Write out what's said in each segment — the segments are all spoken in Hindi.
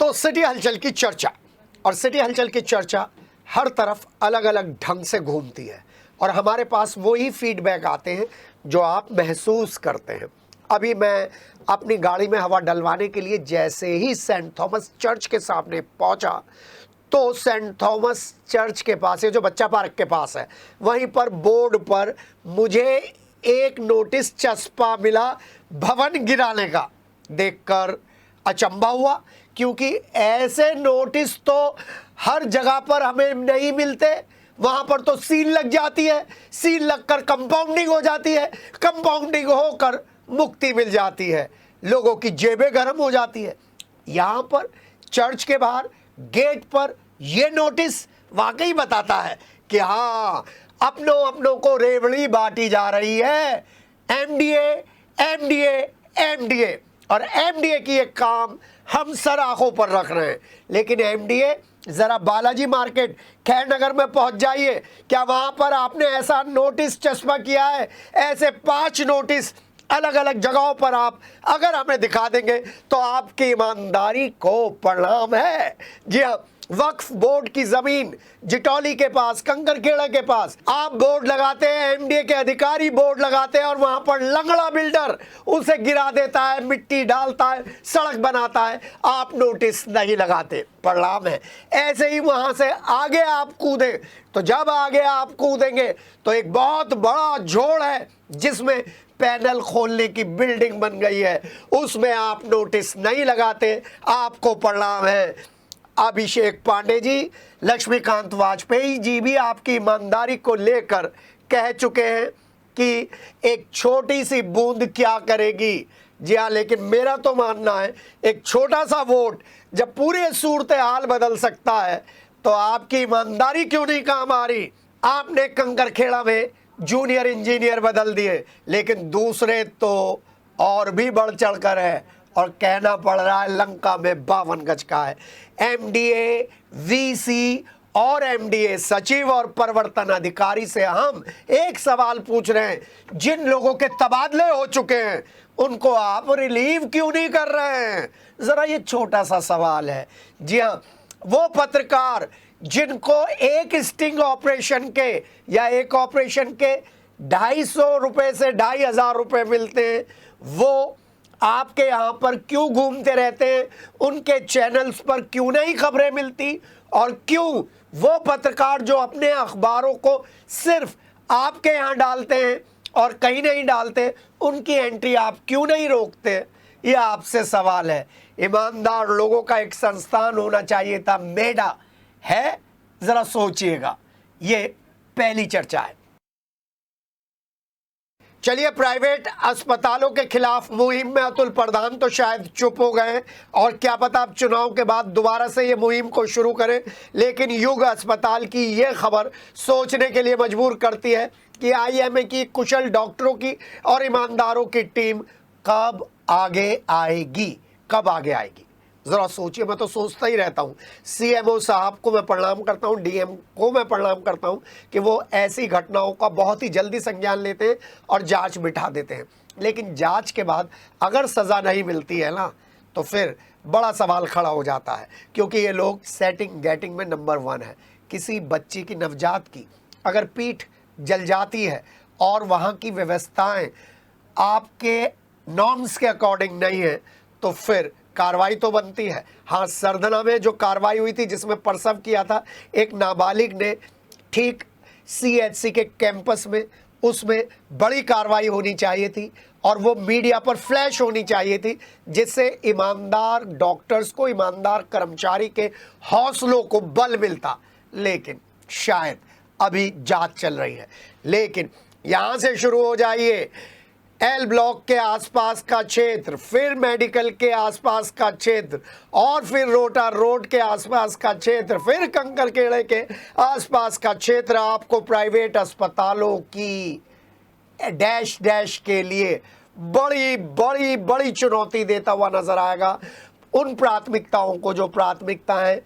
तो सिटी हलचल की चर्चा, और सिटी हलचल की चर्चा हर तरफ अलग अलग ढंग से घूमती है और हमारे पास वही फीडबैक आते हैं जो आप महसूस करते हैं। अभी मैं अपनी गाड़ी में हवा डलवाने के लिए जैसे ही सेंट थॉमस चर्च के सामने पहुंचा तो सेंट थॉमस चर्च के पास, ये जो बच्चा पार्क के पास है, वहीं पर बोर्ड पर मुझे एक नोटिस चस्पा मिला भवन गिराने का। देखकर अचंभा हुआ, क्योंकि ऐसे नोटिस तो हर जगह पर हमें नहीं मिलते। वहां पर तो सील लग जाती है, सील लगकर कंपाउंडिंग हो जाती है, कंपाउंडिंग होकर मुक्ति मिल जाती है, लोगों की जेबें गर्म हो जाती है। यहां पर चर्च के बाहर गेट पर यह नोटिस वाकई बताता है कि हाँ, अपनों अपनों को रेवड़ी बांटी जा रही है। एमडीए एमडीए एमडीए, और एमडीए की एक काम हम सर आंखों पर रख रहे हैं। लेकिन एमडीए जरा बालाजी मार्केट खैर नगर में पहुंच जाइए, क्या वहां पर आपने ऐसा नोटिस चस्पा किया है? ऐसे 5 नोटिस अलग अलग जगहों पर आप अगर हमें दिखा देंगे तो आपकी ईमानदारी को प्रणाम है। जी हाँ, वक्फ बोर्ड की जमीन जिटौली के पास, कंकरखेड़ा के पास आप बोर्ड लगाते हैं, एमडीए के अधिकारी बोर्ड लगाते हैं और वहां पर लंगड़ा बिल्डर उसे गिरा देता है, मिट्टी डालता है, सड़क बनाता है, आप नोटिस नहीं लगाते, प्रणाम है। ऐसे ही वहां से आगे आप कूदे, तो जब आगे आप कूदेंगे तो एक बहुत बड़ा जोड़ है जिसमें पैनल खोलने की बिल्डिंग बन गई है, उसमें आप नोटिस नहीं लगाते, आपको प्रणाम है। अभिषेक पांडे जी, लक्ष्मीकांत वाजपेयी जी भी आपकी ईमानदारी को लेकर कह चुके हैं कि एक छोटी सी बूंद क्या करेगी। जी हाँ, लेकिन मेरा तो मानना है एक छोटा सा वोट जब पूरे सूरत हाल बदल सकता है तो आपकी ईमानदारी क्यों नहीं काम आ रही? आपने कंकरखेड़ा में जूनियर इंजीनियर बदल दिए, लेकिन दूसरे तो और भी बढ़ चढ़कर है और कहना पड़ रहा है लंका में 52 गज का है। एमडीए, वीसी और एमडीए सचिव और प्रवर्तन अधिकारी से हम एक सवाल पूछ रहे हैं, जिन लोगों के तबादले हो चुके हैं उनको आप रिलीव क्यों नहीं कर रहे हैं? जरा ये छोटा सा सवाल है। जी हाँ, वो पत्रकार जिनको एक स्टिंग ऑपरेशन के या एक ऑपरेशन के 250 रुपए से 2500 रुपए मिलते हैं, वो आपके यहाँ पर क्यों घूमते रहते हैं? उनके चैनल्स पर क्यों नहीं खबरें मिलती? और क्यों वो पत्रकार जो अपने अखबारों को सिर्फ आपके यहाँ डालते हैं और कहीं नहीं डालते, उनकी एंट्री आप क्यों नहीं रोकते? ये आपसे सवाल है। ईमानदार लोगों का एक संस्थान होना चाहिए था, मेडा है, जरा सोचिएगा। ये पहली चर्चा है। चलिए, प्राइवेट अस्पतालों के खिलाफ मुहिम में अतुल प्रधान तो शायद चुप हो गए और क्या पता अब चुनाव के बाद दोबारा से ये मुहिम को शुरू करें। लेकिन युग अस्पताल की ये खबर सोचने के लिए मजबूर करती है कि आईएमए की कुशल डॉक्टरों की और ईमानदारों की टीम कब आगे आएगी, कब आगे आएगी? ज़रा सोचिए। मैं तो सोचता ही रहता हूँ। सीएमओ साहब को मैं प्रणाम करता हूँ, डीएम को मैं प्रणाम करता हूँ कि वो ऐसी घटनाओं का बहुत ही जल्दी संज्ञान लेते हैं और जांच बिठा देते हैं। लेकिन जांच के बाद अगर सज़ा नहीं मिलती है ना, तो फिर बड़ा सवाल खड़ा हो जाता है, क्योंकि ये लोग सेटिंग गेटिंग में नंबर 1 है। किसी बच्ची की, नवजात की अगर पीठ जल जाती है और वहाँ की व्यवस्थाएँ आपके नॉर्म्स के अकॉर्डिंग नहीं है, तो फिर कार्रवाई तो बनती है। हाँ, सरदना में जो कार्रवाई हुई थी जिसमें प्रसव किया था एक नाबालिग ने, ठीक सीएचसी के कैंपस में, उसमें बड़ी कार्रवाई होनी चाहिए थी और वो मीडिया पर फ्लैश होनी चाहिए थी, जिससे ईमानदार डॉक्टर्स को, ईमानदार कर्मचारी के हौसलों को बल मिलता। लेकिन शायद अभी जांच चल रही है। लेकिन यहाँ से शुरू हो जाइए, एल ब्लॉक के आसपास का क्षेत्र, फिर मेडिकल के आसपास का क्षेत्र, और फिर रोटा रोड के आसपास का क्षेत्र, फिर कंकरखेड़े के आसपास का क्षेत्र आपको प्राइवेट अस्पतालों की डैश डैश के लिए बड़ी बड़ी बड़ी चुनौती देता हुआ नजर आएगा। उन प्राथमिकताओं को जो प्राथमिकताएं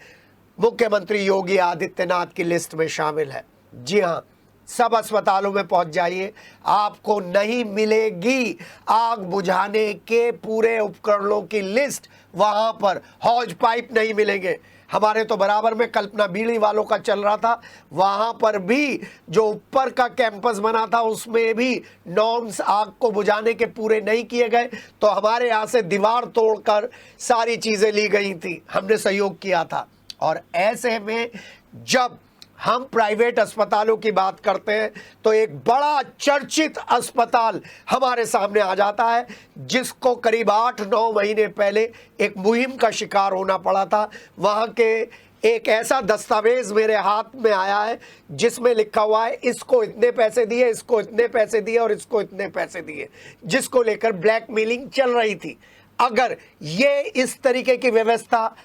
मुख्यमंत्री योगी आदित्यनाथ की लिस्ट में शामिल है। जी हाँ, सब अस्पतालों में पहुंच जाइए, आपको नहीं मिलेगी आग बुझाने के पूरे उपकरणों की लिस्ट। वहां पर हौज पाइप नहीं मिलेंगे। हमारे तो बराबर में कल्पना बीड़ी वालों का चल रहा था, वहां पर भी जो ऊपर का कैंपस बना था उसमें भी नॉर्म्स आग को बुझाने के पूरे नहीं किए गए, तो हमारे यहाँ से दीवार तोड़कर सारी चीजें ली गई थी, हमने सहयोग किया था। और ऐसे में जब हम प्राइवेट अस्पतालों की बात करते हैं तो एक बड़ा चर्चित अस्पताल हमारे सामने आ जाता है, जिसको करीब 8-9 महीने पहले एक मुहिम का शिकार होना पड़ा था। वहाँ के एक ऐसा दस्तावेज मेरे हाथ में आया है जिसमें लिखा हुआ है इसको इतने पैसे दिए, इसको इतने पैसे दिए और इसको इतने पैसे दिए, जिसको लेकर ब्लैकमेलिंग चल रही थी। अगर ये इस तरीके की व्यवस्था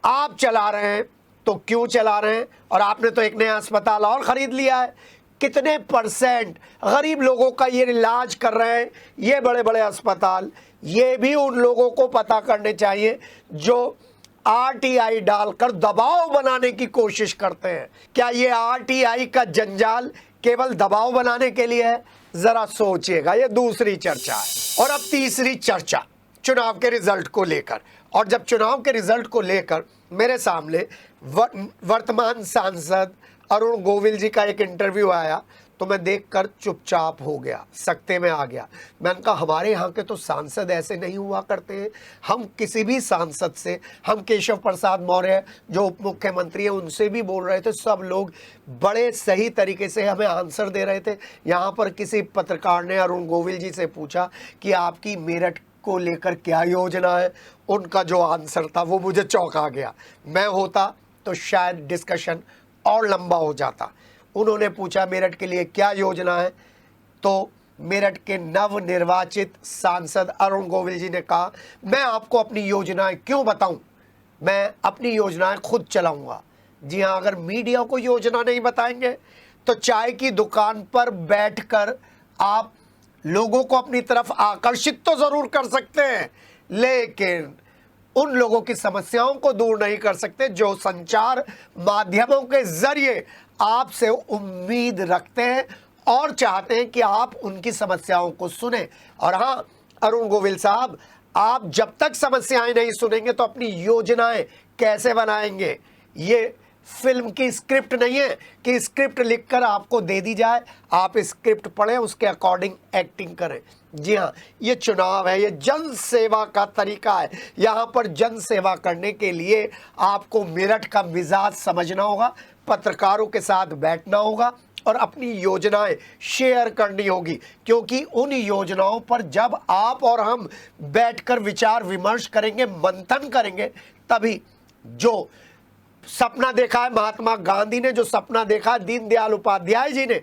आप चला रहे हैं तो क्यों चला रहे हैं? और आपने तो एक नया अस्पताल और खरीद लिया है। कितने परसेंट गरीब लोगों का ये इलाज कर रहे हैं ये बड़े बड़े अस्पताल? ये भी उन लोगों को पता करने चाहिए जो आरटीआई डालकर दबाव बनाने की कोशिश करते हैं। क्या ये आरटीआई का जंजाल केवल दबाव बनाने के लिए है? जरा सोचिएगा। ये दूसरी चर्चा है। और अब तीसरी चर्चा चुनाव के रिजल्ट को लेकर। और जब चुनाव के रिजल्ट को लेकर मेरे सामने वर्तमान सांसद अरुण गोविल जी का एक इंटरव्यू आया तो मैं देखकर चुपचाप हो गया, सकते में आ गया। मैंने कहा हमारे यहाँ के तो सांसद ऐसे नहीं हुआ करते हैं। हम किसी भी सांसद से, हम केशव प्रसाद मौर्य जो उप मुख्यमंत्री हैं उनसे भी बोल रहे थे, सब लोग बड़े सही तरीके से हमें आंसर दे रहे थे। यहाँ पर किसी पत्रकार ने अरुण गोविल जी से पूछा कि आपकी मेरठ को लेकर क्या योजना है, उनका जो आंसर था वो मुझे चौंका गया। मैं होता तो शायद डिस्कशन और लंबा हो जाता। उन्होंने पूछा मेरठ के लिए क्या योजना है, तो मेरठ के नवनिर्वाचित सांसद अरुण गोविल जी ने कहा मैं आपको अपनी योजनाएं क्यों बताऊं, मैं अपनी योजनाएं खुद चलाऊंगा। जी हाँ, अगर मीडिया को योजना नहीं बताएंगे तो चाय की दुकान पर बैठकर आप लोगों को अपनी तरफ आकर्षित तो जरूर कर सकते हैं, लेकिन उन लोगों की समस्याओं को दूर नहीं कर सकते जो संचार माध्यमों के जरिए आपसे उम्मीद रखते हैं और चाहते हैं कि आप उनकी समस्याओं को सुने। और हाँ, अरुण गोविल साहब, आप जब तक समस्याएं नहीं सुनेंगे तो अपनी योजनाएं कैसे बनाएंगे? ये फिल्म की स्क्रिप्ट नहीं है कि स्क्रिप्ट लिखकर आपको दे दी जाए, आप स्क्रिप्ट पढ़ें, उसके अकॉर्डिंग एक्टिंग करें। जी हाँ, ये चुनाव है, ये जन सेवा का तरीका है। यहाँ पर जन सेवा करने के लिए आपको मेरठ का मिजाज समझना होगा, पत्रकारों के साथ बैठना होगा और अपनी योजनाएं शेयर करनी होगी, क्योंकि उन योजनाओं पर जब आप और हम बैठकर विचार विमर्श करेंगे, मंथन करेंगे, तभी जो सपना देखा है महात्मा गांधी ने, जो सपना देखा है दीनदयाल उपाध्याय जी ने,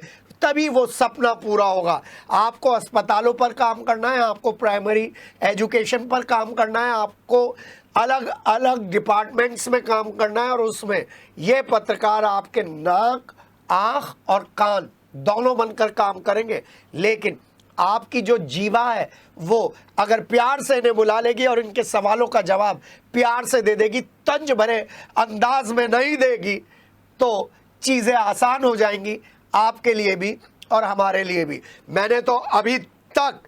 तभी वो सपना पूरा होगा। आपको अस्पतालों पर काम करना है, आपको प्राइमरी एजुकेशन पर काम करना है, आपको अलग अलग डिपार्टमेंट्स में काम करना है और उसमें ये पत्रकार आपके नाक, आँख और कान दोनों बनकर काम करेंगे। लेकिन आपकी जो जीवा है वो अगर प्यार से इन्हें बुला लेगी और इनके सवालों का जवाब प्यार से दे देगी, तंज भरे अंदाज में नहीं देगी, तो चीज़ें आसान हो जाएंगी आपके लिए भी और हमारे लिए भी। मैंने तो अभी तक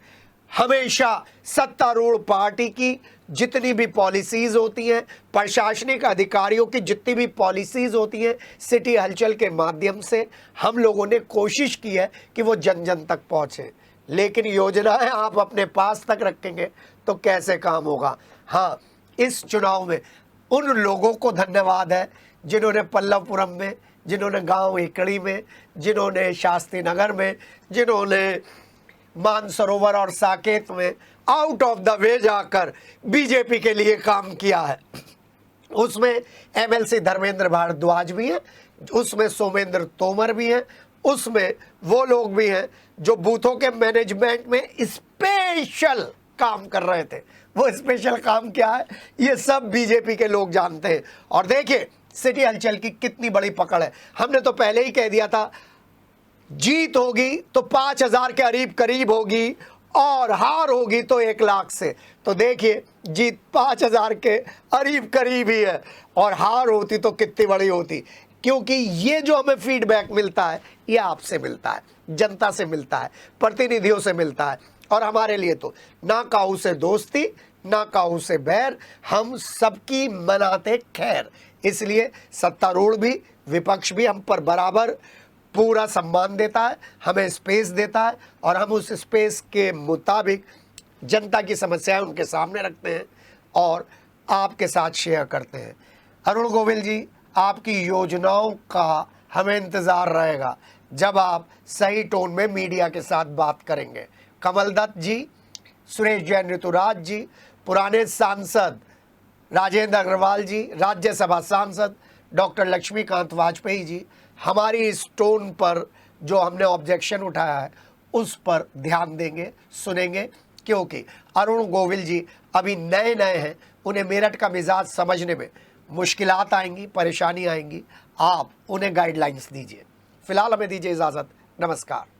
हमेशा सत्तारूढ़ पार्टी की जितनी भी पॉलिसीज़ होती हैं, प्रशासनिक अधिकारियों की जितनी भी पॉलिसीज़ होती हैं, सिटी हलचल के माध्यम से हम लोगों ने कोशिश की है कि वो जन जन तक पहुँचे। लेकिन योजनाएं आप अपने पास तक रखेंगे तो कैसे काम होगा? हाँ, इस चुनाव में उन लोगों को धन्यवाद है जिन्होंने पल्लवपुरम में, जिन्होंने गांव एकड़ी में, जिन्होंने शास्त्री नगर में, जिन्होंने मानसरोवर और साकेत में आउट ऑफ द वे जाकर बीजेपी के लिए काम किया है। उसमें एमएलसी धर्मेंद्र भारद्वाज भी हैं, उसमें सोमेंद्र तोमर भी हैं, उसमें वो लोग भी हैं जो बूथों के मैनेजमेंट में स्पेशल काम कर रहे थे। वो स्पेशल काम क्या है ये सब बीजेपी के लोग जानते हैं। और देखिए सिटी हलचल की कितनी बड़ी पकड़ है। हमने तो पहले ही कह दिया था जीत होगी तो 5000 के करीब होगी और हार होगी तो 1 लाख से। तो देखिए जीत 5000 के करीब ही है और हार होती तो कितनी बड़ी होती। क्योंकि ये जो हमें फीडबैक मिलता है ये आपसे मिलता है, जनता से मिलता है, प्रतिनिधियों से मिलता है। और हमारे लिए तो ना काऊ से दोस्ती ना काऊ से बैर, हम सबकी मनाते खैर। इसलिए सत्तारूढ़ भी विपक्ष भी हम पर बराबर पूरा सम्मान देता है, हमें स्पेस देता है और हम उस स्पेस के मुताबिक जनता की समस्याएं उनके सामने रखते हैं और आपके साथ शेयर करते हैं। अरुण गोविल जी, आपकी योजनाओं का हमें इंतज़ार रहेगा जब आप सही टोन में मीडिया के साथ बात करेंगे। कमल दत्त जी, सुरेश जैन ऋतुराज जी, पुराने सांसद राजेंद्र अग्रवाल जी, राज्यसभा सांसद डॉक्टर लक्ष्मीकांत वाजपेयी जी, हमारी इस टोन पर जो हमने ऑब्जेक्शन उठाया है उस पर ध्यान देंगे, सुनेंगे, क्योंकि अरुण गोविल जी अभी नए नए हैं, उन्हें मेरठ का मिजाज समझने में मुश्किलात आएंगी, परेशानी आएंगी। आप उन्हें गाइडलाइंस दीजिए। फिलहाल हमें दीजिए इजाज़त। नमस्कार।